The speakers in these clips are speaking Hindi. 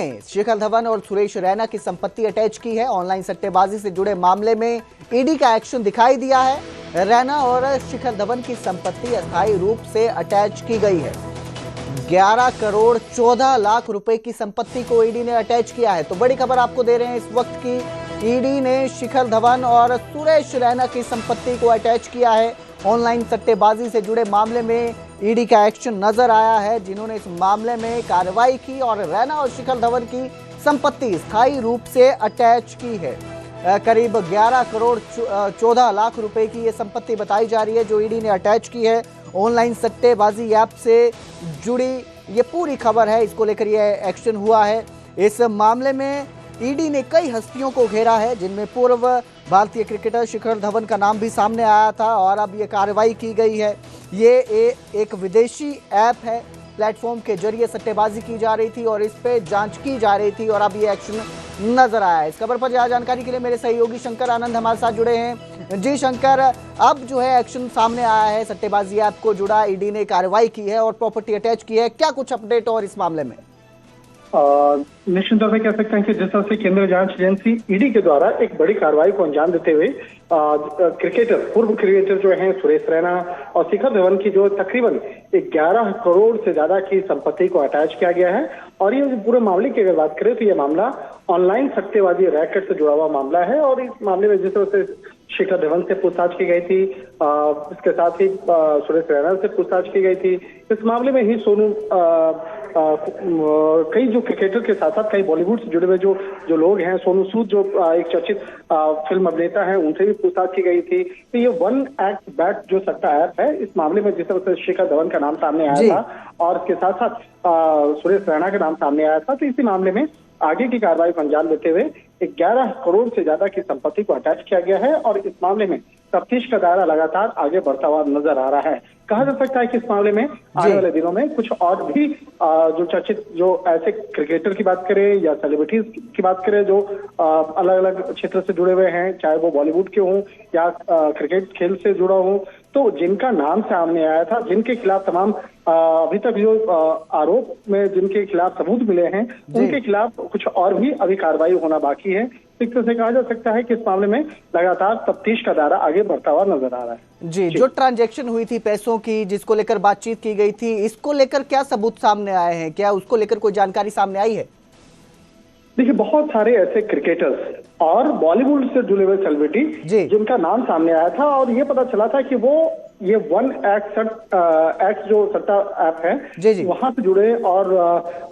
ने शिखर धवन और सुरेश रैना की संपत्ति अटैच की है। ऑनलाइन सट्टेबाजी से जुड़े मामले में ईडी का एक्शन दिखाई दिया है। रैना और शिखर धवन की संपत्ति अस्थायी रूप से अटैच की गई है। 11 करोड़ 14 लाख रुपए की संपत्ति को ईडी ने अटैच किया है। तो बड़ी खबर आपको दे रहे हैं इस वक्त की, ईडी ने शिखर धवन और सुरेश रैना की संपत्ति को अटैच किया है। ऑनलाइन सट्टेबाजी से जुड़े मामले में ईडी का एक्शन नजर आया है। जिन्होंने इस मामले में कार्रवाई की और रैना और शिखर धवन की संपत्ति स्थायी रूप से अटैच की है। करीब 11 करोड़ 14 लाख रुपए की ये संपत्ति बताई जा रही है जो ईडी ने अटैच की है। ऑनलाइन सट्टेबाजी ऐप से जुड़ी ये पूरी खबर है, इसको लेकर ये एक्शन हुआ है। इस मामले में ईडी ने कई हस्तियों को घेरा है, जिनमें पूर्व भारतीय क्रिकेटर शिखर धवन का नाम भी सामने आया था और अब ये कार्रवाई की गई है। ये एक विदेशी ऐप है, प्लेटफॉर्म के जरिए सट्टेबाजी की जा रही थी और इस पे जांच की जा रही थी और अब ये एक्शन नजर आया है। इस खबर पर ज्यादा जानकारी के लिए मेरे सहयोगी शंकर आनंद हमारे साथ जुड़े हैं। जी शंकर, अब जो है एक्शन सामने आया है, सट्टेबाजी ऐप को जुड़ा ईडी ने कार्रवाई की है और प्रॉपर्टी अटैच की है, क्या कुछ अपडेट और इस मामले में? निश्चित तौर पर कह सकते हैं कि जिस तरह से केंद्रीय जांच एजेंसी ईडी के द्वारा एक बड़ी कार्रवाई को अंजाम देते हुए पूर्व क्रिकेटर जो हैं सुरेश रैना और शिखर धवन की जो तकरीबन 11 करोड़ से ज्यादा की संपत्ति को अटैच किया गया है। और ये पूरे मामले की अगर बात करें तो ये मामला ऑनलाइन सट्टेबाजी रैकेट से जुड़ा हुआ मामला है। और इस मामले में जिस तरह से शिखर धवन से पूछताछ की गई थी, इसके साथ ही सुरेश रैना से पूछताछ की गई थी। इस मामले में ही सोनू कई जो क्रिकेटर के साथ साथ कई बॉलीवुड से जुड़े हुए जो लोग हैं, सोनू सूद जो एक चर्चित फिल्म अभिनेता है, उनसे भी पूछताछ की गई थी। तो ये वन एक्ट बैट जो सट्टा ऐप है, इस मामले में जिस तरह से शिखर धवन का नाम सामने आया था और इसके साथ साथ सुरेश रैना का नाम सामने आया था, तो इसी मामले में आगे की कार्रवाई को अंजाम देते हुए 11 करोड़ से ज्यादा की संपत्ति को अटैच किया गया है। और इस मामले में तफ्तीश का दायरा लगातार आगे बढ़ता हुआ नजर आ रहा है। कहा जा सकता है कि इस मामले में आने वाले दिनों में कुछ और भी जो चर्चित जो ऐसे क्रिकेटर की बात करें या सेलिब्रिटीज की बात करें जो अलग अलग क्षेत्र से जुड़े हुए हैं, चाहे वो बॉलीवुड के हों या क्रिकेट खेल से जुड़ा हो, तो जिनका नाम सामने आया था, जिनके खिलाफ तमाम अभी तक जो आरोप में जिनके खिलाफ सबूत मिले हैं, उनके खिलाफ कुछ और भी अभी कार्रवाई होना बाकी है। एक तरह से कहा जा सकता है कि इस मामले में लगातार तफ्तीश का दायरा आगे बढ़ता हुआ नजर आ रहा है। जी, जो ट्रांजैक्शन हुई थी पैसों की, जिसको लेकर बातचीत की गई थी, इसको लेकर क्या सबूत सामने आए हैं? क्या उसको लेकर कोई जानकारी सामने आई है? देखिए, बहुत सारे ऐसे क्रिकेटर्स और बॉलीवुड से जुड़े हुए सेलिब्रिटी जिनका नाम सामने आया था और ये पता चला था कि वो ये वन एक्ट जो सट्टा ऐप है वहां से जुड़े और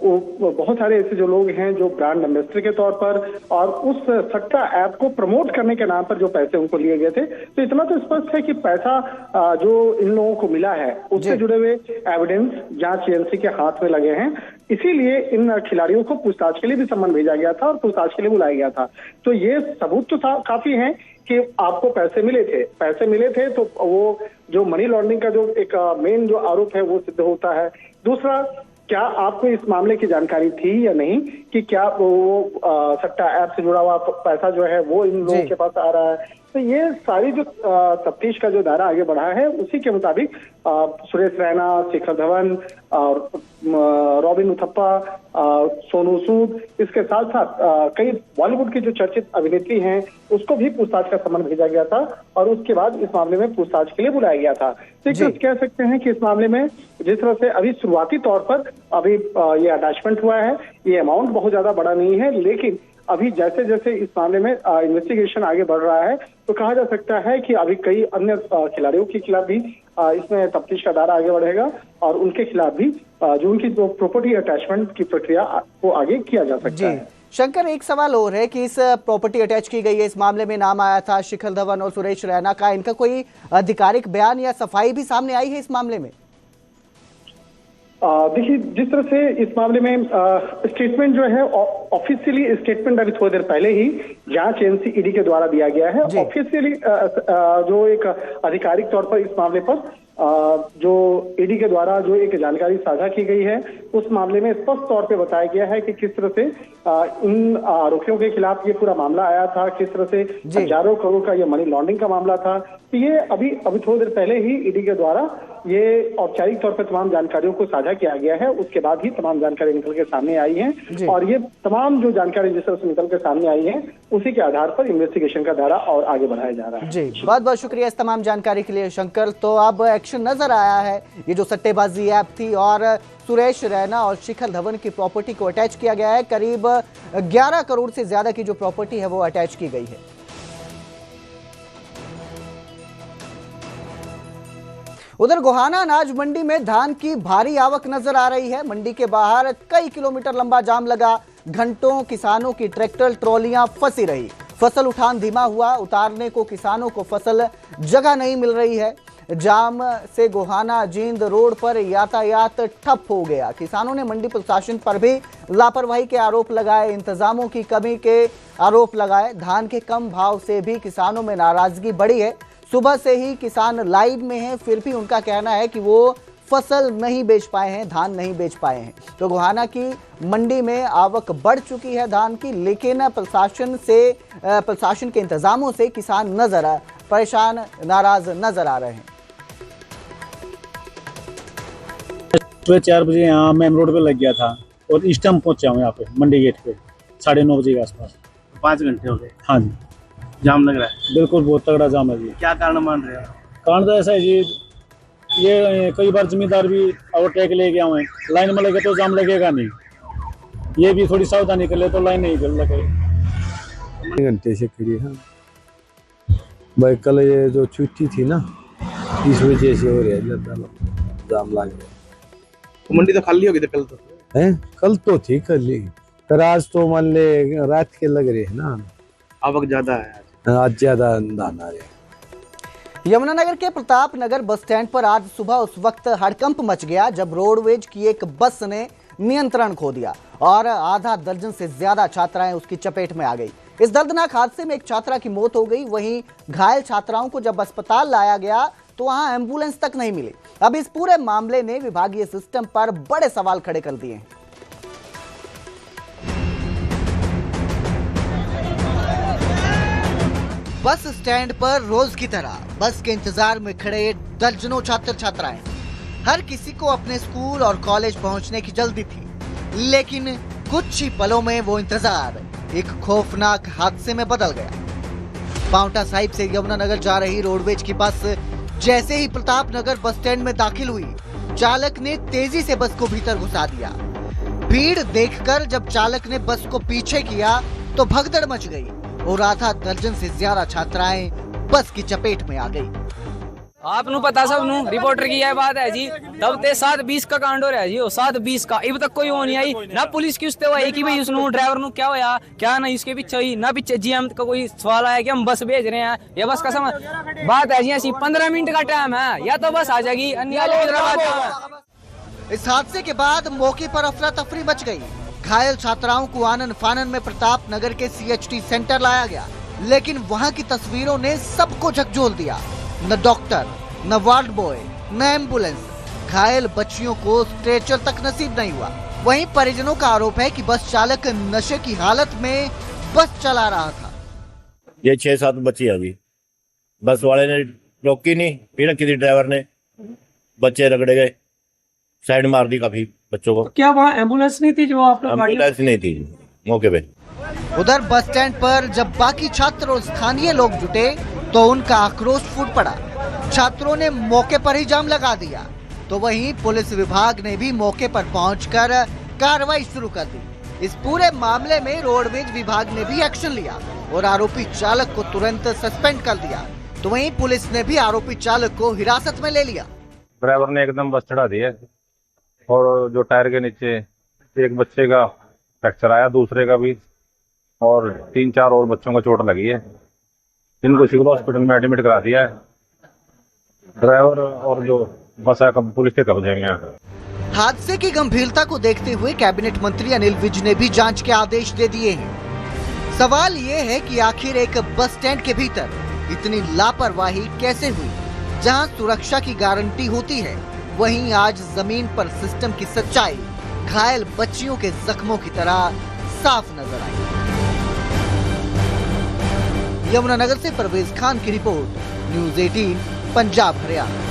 बहुत सारे ऐसे जो लोग हैं जो ब्रांड एम्बेसडर के तौर पर और उस सट्टा ऐप को प्रमोट करने के नाम पर जो पैसे उनको लिए गए थे। तो इतना तो स्पष्ट है कि पैसा जो इन लोगों को मिला है उससे जुड़े हुए एविडेंस जांच एजेंसी के हाथ में लगे हैं। इसीलिए इन खिलाड़ियों को पूछताछ के लिए भी सम्मन भेजा गया था और पूछताछ के लिए बुलाया गया था। तो ये सबूत तो काफी हैं कि आपको पैसे मिले थे तो वो जो मनी लॉन्ड्रिंग का जो एक मेन जो आरोप है वो सिद्ध होता है। दूसरा, क्या आपको इस मामले की जानकारी थी या नहीं कि क्या वो सट्टा ऐप से जुड़ा हुआ पैसा जो है वो इन लोगों के पास आ रहा है। तो ये सारी जो तफ्तीश का जो दायरा आगे बढ़ा है उसी के मुताबिक सुरेश रैना, शिखर धवन और रॉबिन उथप्पा, सोनू सूद, इसके साथ साथ कई बॉलीवुड की जो चर्चित अभिनेत्री हैं उसको भी पूछताछ का सम्मन भेजा गया था और उसके बाद इस मामले में पूछताछ के लिए बुलाया गया था। तो कह सकते हैं कि इस मामले में जिस तरह से अभी शुरुआती तौर पर अभी ये अटैचमेंट हुआ है, ये अमाउंट बहुत ज्यादा बड़ा नहीं है, लेकिन अभी जैसे जैसे इस मामले में इन्वेस्टिगेशन आगे बढ़ रहा है तो कहा जा सकता है कि अभी कई अन्य खिलाड़ियों के खिलाफ भी इसमें तफ्तीश का दायरा आगे बढ़ेगा और उनके खिलाफ भी जो उनकी जो प्रॉपर्टी अटैचमेंट की प्रक्रिया को आगे किया जा सकता है। शंकर, एक सवाल और है कि इस प्रॉपर्टी अटैच की गई है, इस मामले में नाम आया था शिखर धवन और सुरेश रैना का, इनका कोई आधिकारिक बयान या सफाई भी सामने आई है इस मामले में? देखिए, जिस तरह से इस मामले में स्टेटमेंट जो है ऑफिशियली स्टेटमेंट अभी थोड़ी देर पहले ही जांच एजेंसी ईडी के द्वारा दिया गया है। ऑफिशियली जो एक आधिकारिक तौर पर इस मामले पर जो ईडी के द्वारा जो एक जानकारी साझा की गई है, उस मामले में स्पष्ट तौर पे बताया गया है कि किस तरह से इन आरोपियों के खिलाफ ये पूरा मामला आया था, किस तरह से हजारों करोड़ का ये मनी लॉन्ड्रिंग का मामला था। तो ये अभी थोड़ी देर पहले ही ईडी के द्वारा ये औपचारिक तौर पर तमाम जानकारियों को साझा किया गया है। उसके बाद ही तमाम जानकारी निकल के सामने आई है और ये तमाम जो जानकारी जिस तरह से निकल के सामने आई है, उसी के आधार पर इन्वेस्टिगेशन का दायरा और आगे बढ़ाया जा रहा है। जी, बहुत बहुत शुक्रिया इस तमाम जानकारी के लिए शंकर। तो अब एक्शन नजर आया है, ये जो सट्टेबाजी ऐप थी और सुरेश रैना और शिखर धवन की प्रॉपर्टी को अटैच किया गया है। करीब 11 करोड़ से ज्यादा की जो प्रॉपर्टी है वो अटैच की गई है। उधर गोहाना अनाज मंडी में धान की भारी आवक नजर आ रही है। मंडी के बाहर कई किलोमीटर लंबा जाम लगा, घंटों किसानों की ट्रैक्टर ट्रॉलियां फंसी रही, फसल उठान धीमा हुआ, उतारने को किसानों को फसल जगह नहीं मिल रही है। जाम से गोहाना जींद रोड पर यातायात ठप हो गया। किसानों ने मंडी प्रशासन पर भी लापरवाही के आरोप लगाए, इंतजामों की कमी के आरोप लगाए। धान के कम भाव से भी किसानों में नाराजगी बढ़ी है। सुबह से ही किसान लाइन में हैं, फिर भी उनका कहना है कि वो फसल नहीं बेच पाए हैं, धान नहीं बेच पाए हैं। तो गोहाना की मंडी में आवक बढ़ चुकी है धान की, लेकिन प्रशासन के इंतजामों से किसान परेशान नाराज नजर आ रहे हैं। सुबह 4 बजे यहाँ मेन रोड पे लग गया था और इस टाइम पहुंचा हूँ यहाँ पे मंडी गेट पे 9:30 बजे के आसपास। 5 घंटे हो गए। हाँ जी, जाम लग रहा है। बिल्कुल बहुत तगड़ा जाम है जी। क्या कारण मान रहे हैं? कारण तो ऐसा है जी, ये कई बार जमींदार भी ओवरटेक ले गया हुए, लाइन में लगे तो जाम लगेगा नहीं, ये भी थोड़ी सावधानी कर ले तो लाइन नहीं लगे। 3 घंटे से खड़ी है भाई। कल ये जो छुट्टी थी ना, इस वजह से हो रहा है, जाम लग गया। तो मंडी तो खाली होगी तो कल तो है, कल तो थी कल ही, पर आज तो मान ले रात के लग रहे हैं ना, आवक ज्यादा है आज ज्यादा धान आ रहे। यमुनानगर के प्रताप नगर बस स्टैंड पर आज सुबह उस वक्त हड़कंप मच गया जब रोडवेज की एक बस ने नियंत्रण खो दिया और आधा दर्जन से ज्यादा छात्राएं उसकी चपेट में आ गई। इस दर्दनाक हादसे में एक छात्रा की मौत हो गई। वहीं घायल छात्राओं को जब अस्पताल लाया गया तो वहां एम्बुलेंस तक नहीं मिली। अब इस पूरे मामले ने विभागीय सिस्टम पर बड़े सवाल खड़े कर दिए हैं। बस स्टैंड पर रोज की तरह बस के इंतजार में खड़े दर्जनों छात्र छात्राएं। हर किसी को अपने स्कूल और कॉलेज पहुंचने की जल्दी थी, लेकिन कुछ ही पलों में वो इंतजार एक खौफनाक हादसे में बदल गया। पांवटा साहिब से यमुनानगर जा रही रोडवेज की बस जैसे ही प्रताप नगर बस स्टैंड में दाखिल हुई, चालक ने तेजी से बस को भीतर घुसा दिया। भीड़ देखकर जब चालक ने बस को पीछे किया तो भगदड़ मच गई और आधा दर्जन से ज्यादा छात्राएं बस की चपेट में आ गई। आपनु पता सब नु रिपोर्टर की यह बात है जी, तब ते 7:20 का कांड हो रहा है जी, 7:20 का अब तक कोई वो नहीं आई ना पुलिस की उसते हुआ कि भाई उसनु ड्राइवर नु क्या होया क्या नहीं, इसके पीछे हुई ना पीछे जीएम का कोई सवाल आया कि हम बस भेज रहे हैं, ये बस का समझ बात है जी। ऐसी 15 मिनट का टाइम है, या तो बस आ जाएगी अन्य। इस हादसे के बाद मौके पर अफरा तफरी मच गई। घायल छात्राओं को आनन फानन में प्रताप नगर के CHT सेंटर लाया गया, लेकिन वहां की तस्वीरों ने सबको झकझोर दिया। न डॉक्टर, न वार्ड बॉय, न एम्बुलेंस। घायल बच्चियों को स्ट्रेचर तक नसीब नहीं हुआ। वहीं परिजनों का आरोप है कि बस चालक नशे की हालत में बस चला रहा था। ये 6-7 बच्ची अभी बस वाले ने रोकी नहीं, फिर किसी ड्राइवर ने बच्चे रगड़े गए, साइड मार दी काफी बच्चों को। क्या वहाँ एम्बुलेंस नहीं थी जो आप लोग? एम्बुलेंस नहीं थी मौके पे। उधर बस स्टैंड पर जब बाकी छात्र और स्थानीय लोग जुटे तो उनका आक्रोश फूट पड़ा। छात्रों ने मौके पर ही जाम लगा दिया, तो वहीं पुलिस विभाग ने भी मौके पर पहुंचकर कार्रवाई शुरू कर दी। इस पूरे मामले में रोडवेज विभाग ने भी एक्शन लिया और आरोपी चालक को तुरंत सस्पेंड कर दिया। तो वहीं पुलिस ने भी आरोपी चालक को हिरासत में ले लिया। ड्राइवर ने एकदम बस चढ़ा दी है और जो टायर के नीचे एक बच्चे का फ्रैक्चर आया, दूसरे का भी, और 3-4 और बच्चों को चोट लगी है, जिनको सिविल हॉस्पिटल में एडमिट करा दिया है। ड्राइवर और जो बस है पुलिस के कब्जे में है। हादसे की गंभीरता को देखते हुए कैबिनेट मंत्री अनिल विज ने भी जांच के आदेश दे दिए हैं। सवाल ये है कि आखिर एक बस स्टैंड के भीतर इतनी लापरवाही कैसे हुई? जहां सुरक्षा की गारंटी होती है, वहीं आज जमीन पर सिस्टम की सच्चाई घायल बच्चियों के जख्मों की तरह साफ नजर आई। यमुनानगर से परवेज खान की रिपोर्ट, न्यूज़ 18 पंजाब हरियाणा।